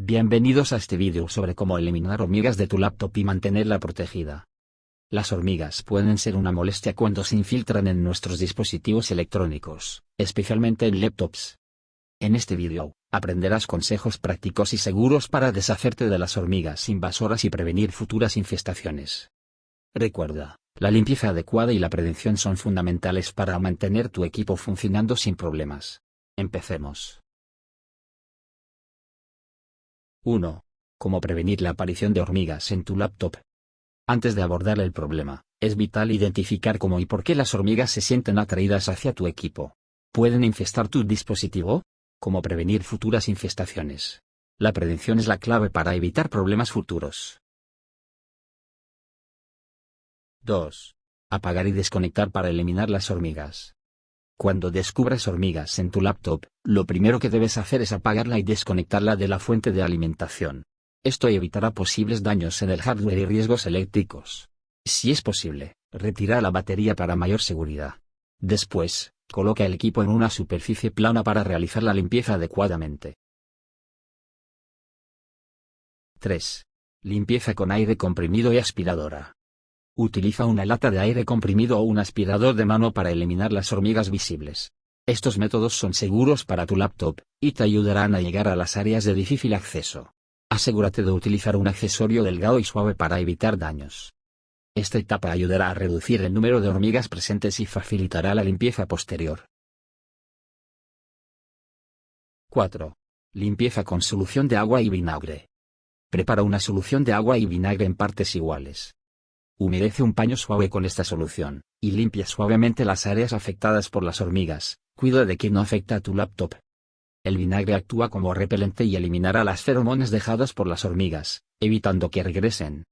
Bienvenidos a este vídeo sobre cómo eliminar hormigas de tu laptop y mantenerla protegida. Las hormigas pueden ser una molestia cuando se infiltran en nuestros dispositivos electrónicos, especialmente en laptops. En este vídeo, aprenderás consejos prácticos y seguros para deshacerte de las hormigas invasoras y prevenir futuras infestaciones. Recuerda, la limpieza adecuada y la prevención son fundamentales para mantener tu equipo funcionando sin problemas. Empecemos. 1. Cómo prevenir la aparición de hormigas en tu laptop. Antes de abordar el problema, es vital identificar cómo y por qué las hormigas se sienten atraídas hacia tu equipo. ¿Pueden infestar tu dispositivo? ¿Cómo prevenir futuras infestaciones? La prevención es la clave para evitar problemas futuros. 2. Apagar y desconectar para eliminar las hormigas. Cuando descubras hormigas en tu laptop, lo primero que debes hacer es apagarla y desconectarla de la fuente de alimentación. Esto evitará posibles daños en el hardware y riesgos eléctricos. Si es posible, retira la batería para mayor seguridad. Después, coloca el equipo en una superficie plana para realizar la limpieza adecuadamente. 3. Limpieza con aire comprimido y aspiradora. Utiliza una lata de aire comprimido o un aspirador de mano para eliminar las hormigas visibles. Estos métodos son seguros para tu laptop, y te ayudarán a llegar a las áreas de difícil acceso. Asegúrate de utilizar un accesorio delgado y suave para evitar daños. Esta etapa ayudará a reducir el número de hormigas presentes y facilitará la limpieza posterior. 4. Limpieza con solución de agua y vinagre. Prepara una solución de agua y vinagre en partes iguales. Humedece un paño suave con esta solución, y limpia suavemente las áreas afectadas por las hormigas. Cuida de que no afecte a tu laptop. El vinagre actúa como repelente y eliminará las feromonas dejadas por las hormigas, evitando que regresen.